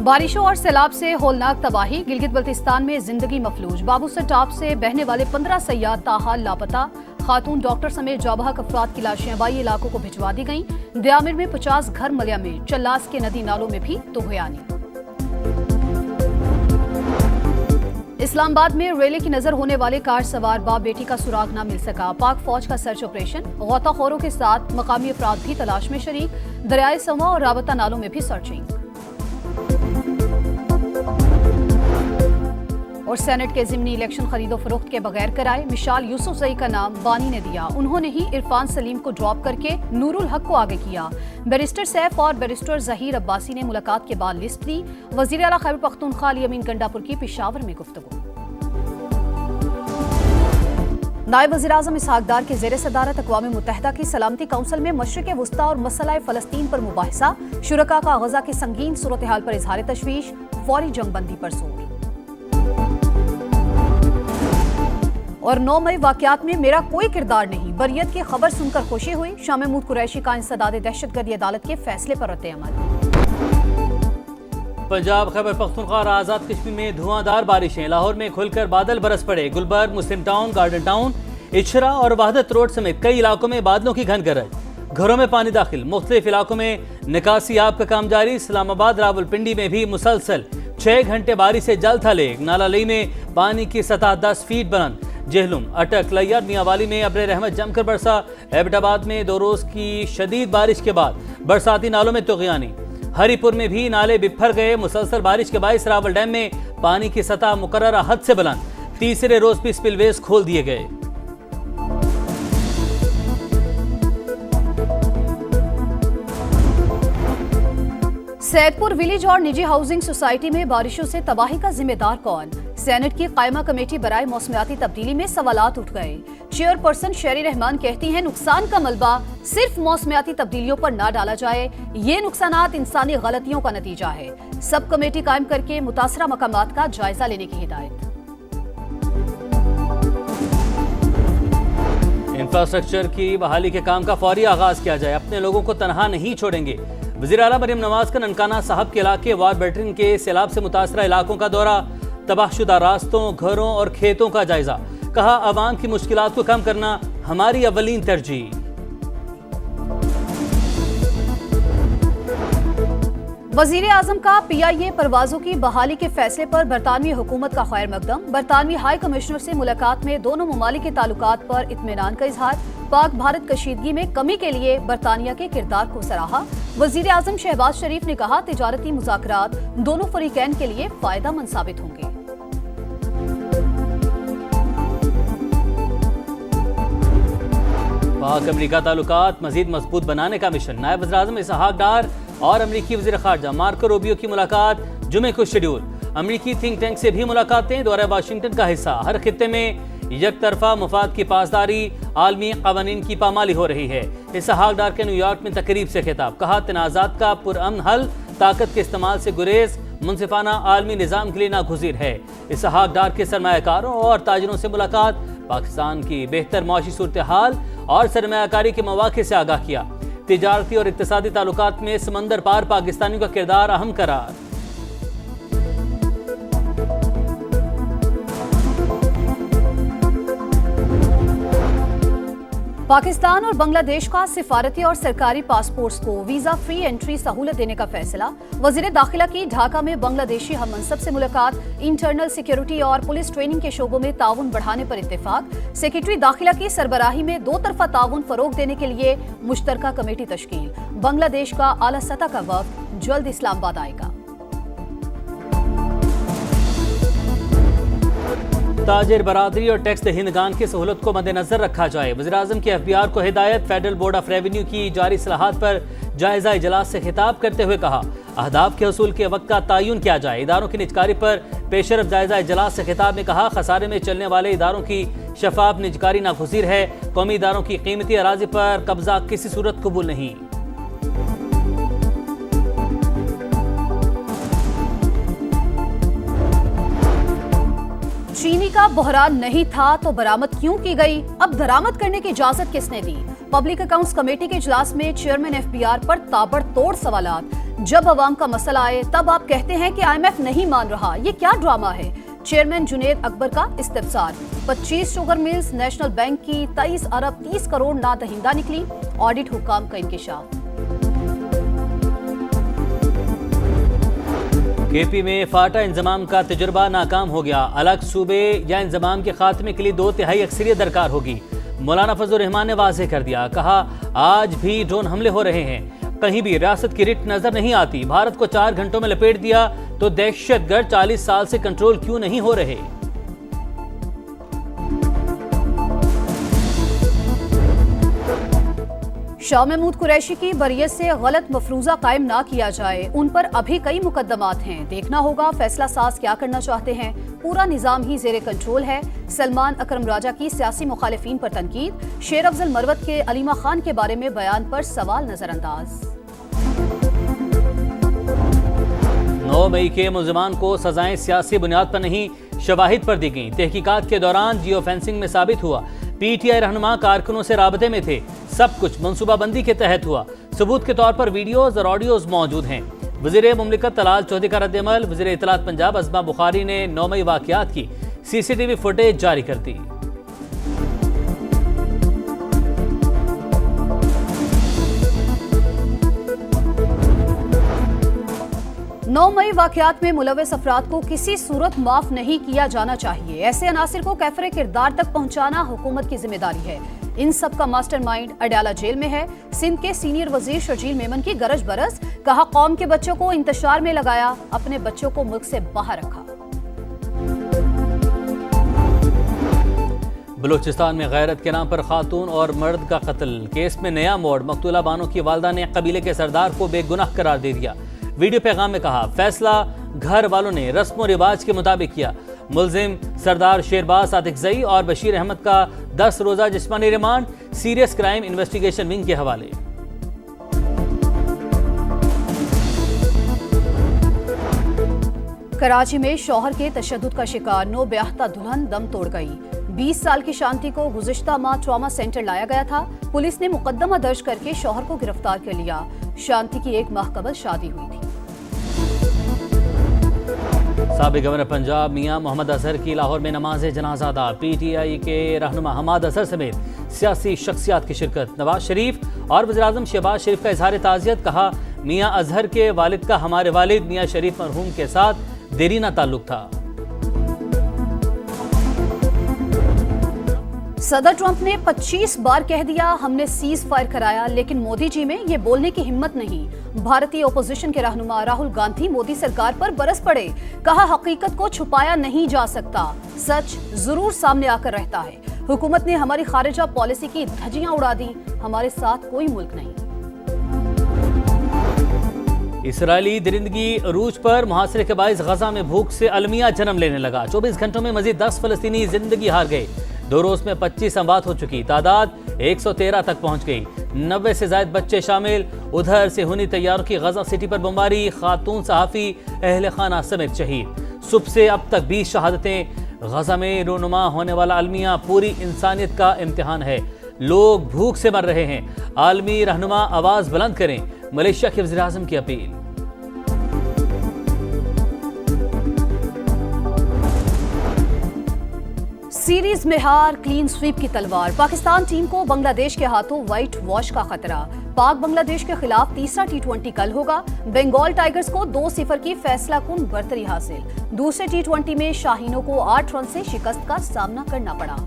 बारिशों और सैलाब से होलनाक तबाही। गिलगित बल्तिस्तान में जिंदगी मफलूज। बाबूसर टाप से बहने वाले 15 सयाह ताहाल लापता। खातून डॉक्टर समेत जाबहक अफराद की लाशें हवाई इलाकों को भिजवा दी गईं। दयामिर में 50 घर मलिया में। चल्लास के नदी नालों में भी तोहयानी। इस्लामाबाद में रेले की नजर होने वाले कार सवार बाप बेटी का सुराग न मिल सका। पाक फौज का सर्च ऑपरेशन। गौताखोरों के साथ मकामी अफराद भी तलाश में शरीक। दरियाए सवा और राबता नालों में भी सर्चिंग। और सेनेट के जिमनी इलेक्शन खरीदो फरोख्त के बगैर कराए। मिशाल यूसुफजई का नाम बानी ने दिया। उन्होंने ही इरफान सलीम को ड्रॉप करके नूरुल हक को आगे किया। बैरिस्टर सैफ और बैरिस्टर जहीर अब्बासी ने मुलाकात के बाद लिस्ट दी। वजीर आला खैबर पख्तूनख्वा अली अमीन गंडापुर की पेशावर में गुफ्तगू। नायब वज़ीर आज़म इसहाक डार के ज़ेर सदारत अक़वाम मुत्तहिदा की सलामती काउंसिल में मशरिक़ वुस्ता और मसला फ़लस्तीन पर मुबाहिसा। शुरका का गज़ा की संगीन सूरत हाल पर इजहार तशवीश। फौरी जंगबंदी पर जोर। और 9 मई वाक़यात में मेरा कोई किरदार नहीं। बरियत की खबर सुनकर खुशी हुई। शाह महमूद कुरैशी का इंसदाद दहशतगर्दी अदालत के फैसले पर रद्द-ए-अमल। पंजाब खैबर पख्तूनख्वा और आज़ाद कश्मीर में धुआंधार बारिशें। लाहौर में खुलकर बादल बरस पड़े। गुलबर्ग, मुस्लिम टाउन, गार्डन टाउन, इशरा और वहदत रोड समेत कई इलाकों में बादलों की घन गरज। घरों में पानी दाखिल। मुख्तलिफ इलाकों में निकासी आब का काम जारी। इस्लामाबाद, रावलपिंडी में भी मुसलसल 6 घंटे बारिश से जल था लेक। नाला लई में पानी की सतह 10 फीट बुलंद। जेहलुम, अटक, लैयर, मियांवाली में अब्र रहमत जमकर बरसा। एबटाबाद में 2 रोज की शदीद बारिश के बाद बरसाती नालों में तुग़यानी। हरीपुर में भी नाले बिफर गए। मुसलसल बारिश के बायस रावल डैम में पानी की सतह मुकर्ररा हद से बुलंद। तीसरे रोज भी स्पिलवेज खोल दिए गए। सैदपुर विलेज और निजी हाउसिंग सोसाइटी में बारिशों से तबाही का जिम्मेदार कौन? सेनेट की कायमा कमेटी बराए मौसमियाती तब्दीली में सवालात उठ गए। चेयरपर्सन शेरी रहमान कहती हैं नुकसान का मलबा सिर्फ मौसमियाती तब्दीलियों पर ना डाला जाए। ये नुकसानात इंसानी गलतियों का नतीजा है। सब कमेटी कायम करके मुतासरा मकामात का जायजा लेने की हिदायत। इंफ्रास्ट्रक्चर की बहाली के काम का फौरी आगाज किया जाए। अपने लोगों को तनहा नहीं छोड़ेंगे। वज़ीर आला मरियम नवाज का ननकाना साहब के इलाके वार बेटरिन के सैलाब से मुतासरा इलाकों का दौरा। तबाहशुदा रास्तों, घरों और खेतों का जायजा। कहा आवाम की मुश्किलात को कम करना हमारी अव्वलीन तरजीह। वज़ीर आज़म का PIA परवाजों की बहाली के फैसले पर बरतानवी हुकूमत का खैर मकदम। बरतानवी हाई कमिश्नर से मुलाकात में दोनों ममालिक के ताल्लुकात पर इत्मीनान का इजहार। पाक भारत कशीदगी में कमी के लिए बरतानिया के किरदार को सराहा। वज़ीर आज़म शहबाज शरीफ ने कहा तिजारती मुज़ाकरात दोनों फरीकैन के लिए फायदेमंद साबित होंगे। पाक अमरीका ताल्लुकात मजीद मजबूत बनाने का मिशन। नायब वज़ीर आज़म इसहाक डार और अमरीकी वज़ीर ख़ारजा मार्को रूबियो की मुलाकात जुमे को शेड्यूल। अमरीकी थिंक टैंक से भी मुलाकातें। दौरा वाशिंगटन का हिस्सा। हर खित्ते में एक तरफा मुफाद की पासदारी, आलमी क़वानीन की पामाली हो रही है। इसहाक डार के न्यूयॉर्क में तकरीब से खिताब। कहा तनाज़ात का पुरअमन हल ताकत के इस्तेमाल से गुरेज मुनसिफाना आलमी निज़ाम के लिए नागुज़ीर है। इसहाक डार के सरमायाकारों और ताजरों से मुलाकात। पाकिस्तान की बेहतर माशी सूरत हाल और सरमायाकारी के मौक़े से आगाह किया। तिजारती और इक़्तिसादी ताल्लुकात में समंदर पार पाकिस्तानियों का किरदार अहम करार। पाकिस्तान और बांग्लादेश का सिफारती और सरकारी पासपोर्ट्स को वीजा फ्री एंट्री सहूलत देने का फैसला। वज़ीर दाखिला की ढाका में बांग्लादेशी हम मनसब से मुलाकात। इंटरनल सिक्योरिटी और पुलिस ट्रेनिंग के शोबों में ताउन बढ़ाने पर इत्तेफाक। सेक्रेटरी दाखिला की सरबराही में 2 तरफा ताउन फरोग देने के लिए मुश्तरका कमेटी तश्कील। बांग्लादेश का आला सतह का वफ़द जल्द इस्लामाबाद आएगा। ताजिर बरादरी और टैक्स दहिंदगान की सहूलत को मद्देनजर रखा जाए। वज़ीर आज़म की FBR को हिदायत। फेडरल बोर्ड ऑफ रेवेन्यू की जारी सलाहत पर जायजा इजलास से खिताब करते हुए कहा अहदाफ के हसूल के वक्त का तयन किया जाए। इदारों की निजकारी पर पेशरफ जायजा इजलास से खिताब में कहा खसारे में चलने वाले इदारों की शफाफ निजकारी नागुज़ीर है। कौमी इदारों की कीमती अराजी पर कब्जा किसी सूरत कबूल नहीं। चीनी का बहरान नहीं था तो बरामद क्यों की गई? अब दरामद करने की इजाजत किसने दी? पब्लिक अकाउंट्स कमेटी के इजलास में चेयरमैन FBR पर ताबड़तोड़ सवालात। जब अवाम का मसला आए तब आप कहते हैं कि IMF नहीं मान रहा, ये क्या ड्रामा है। चेयरमैन जुनेद अकबर का इस्तिफसार। 25 शुगर मिल्स नेशनल बैंक की 23 अरब 30 करोड़ नादहिंदा निकली। ऑडिट हुकाम का इंकिशाफ। KP में फाटा इंजमाम का तजुर्बा नाकाम हो गया। अलग सूबे या इंजमाम के खात्मे के लिए 2/3 अक्सरियत दरकार होगी। मौलाना फजलुर रहमान ने वाज़ेह कर दिया, कहा आज भी ड्रोन हमले हो रहे हैं, कहीं भी रियासत की रिट नजर नहीं आती। भारत को 4 घंटों में लपेट दिया तो दहशतगर्द 40 साल से कंट्रोल क्यों नहीं हो रहे। शाह महमूद कुरैशी की बरियत से गलत मफरूजा कायम ना किया जाए, उन पर अभी कई मुकदमात हैं। देखना होगा फैसला साज क्या करना चाहते हैं। पूरा निजाम ही जेरे कंट्रोल है। सलमान अकरम राजा की सियासी मुखालिफिन पर तनकीद। शेर अफजल मरवत के अलीमा खान के बारे में बयान पर सवाल नजरअंदाज। 9 मई के मुलजमान को सजाएं सियासी बुनियाद पर नहीं, शवाहिद पर दी गई। तहकीकात के दौरान जियो फेंसिंग में साबित हुआ PTI रहनुमा कारकुनों से राबते में थे। सब कुछ मनसूबाबंदी के तहत हुआ। सबूत के तौर पर वीडियोज और ऑडियोज मौजूद हैं। वज़ीर मुमलिकत तलाल चौधरी का रद्दअमल। वज़ीर इत्तलात पंजाब अज़मा बुखारी ने 9 मई वाक़यात की CCTV फुटेज जारी कर दी। 9 मई वाक़यात में मुलव्वस अफराद को किसी सूरत माफ नहीं किया जाना चाहिए। ऐसे अनासिर को कैफरे किरदार तक पहुंचाना हुकूमत की जिम्मेदारी है। इन सब का मास्टरमाइंड अडयाला जेल में है। सिंध के सीनियर वजीर शर्जील मेमन की गरज बरस। कहा कौम के बच्चों को इंतशार में लगाया, अपने बच्चों को मुल्क से बाहर रखा। बलूचिस्तान में गैरत के नाम पर खातून और मर्द का कत्ल। केस में नया मोड़। मकतूला बानो की वालदा ने कबीले के सरदार को बेगुनाह करार दे दिया। वीडियो पैगाम में कहा फैसला घर वालों ने रस्म रिवाज के मुताबिक किया। मुलजिम सरदार शेरबाज सादिकजई और बशीर अहमद का 10 रोजा जिस्मानी remand serious crime investigation wing के हवाले। कराची में शौहर के तशद्दुद का शिकार 9 ब्याहता दुल्हन दम तोड़ गई। 20 साल की शांति को गुज़िश्ता माह ट्रॉमा सेंटर लाया गया था। पुलिस ने मुकदमा दर्ज करके शौहर को गिरफ्तार कर लिया। शांति की 1 माह कबल शादी हुई थी। साबिक गवर्नर पंजाब मियां मोहम्मद अजहर की लाहौर में नमाज जनाजा अदा। PTI के रहनुमा हमाद अजहर समेत सियासी शख्सियात की शिरकत। नवाज शरीफ और वज़ीर आज़म शहबाज शरीफ का इजहार ताज़ियत। कहा मियां अजहर के वालिद का हमारे वालिद मियां शरीफ मरहूम के साथ देरीना ताल्लुक था। सदर ट्रंप ने 25 बार कह दिया हमने सीज फायर कराया, लेकिन मोदी जी में ये बोलने की हिम्मत नहीं। भारतीय ओपोजिशन के रहनुमा राहुल गांधी मोदी सरकार पर बरस पड़े। कहा हकीकत को छुपाया नहीं जा सकता, सच जरूर सामने आकर रहता है। हुकूमत ने हमारी खारिजा पॉलिसी की धज्जियां उड़ा दी, हमारे साथ कोई मुल्क नहीं। इसराइली दरिंदगी अरूज पर। मुहासरे के बाइस गजा में भूख से अलमिया जन्म लेने लगा। 24 घंटों में मजीद 10 फलस्तीनी जिंदगी हार गए। 2 रोज में 25 अमवात हो चुकी। तादाद 113 तक पहुंच गई। 90 से ज्यादा बच्चे शामिल। उधर से हुनी तैयारों की गजा सिटी पर बमबारी। खातून सहाफी अहले खाना समेत शहीद। सुबह से अब तक 20 शहादतें। गजा में रूनुमा होने वाला अलमिया पूरी इंसानियत का इम्तिहान है। लोग भूख से मर रहे हैं। आलमी रहनुमा आवाज बुलंद करें। मलेशिया के वज़ीर आज़म की अपील। सीरीज में हार, क्लीन स्वीप की तलवार। पाकिस्तान टीम को बांग्लादेश के हाथों व्हाइट वॉश का खतरा। पाक बांग्लादेश के खिलाफ तीसरा T20 कल होगा। बंगाल टाइगर्स को 2-0 की फैसला कुन बरतरी हासिल। दूसरे T20 में शाहीनों को 8 रन से शिकस्त का सामना करना पड़ा।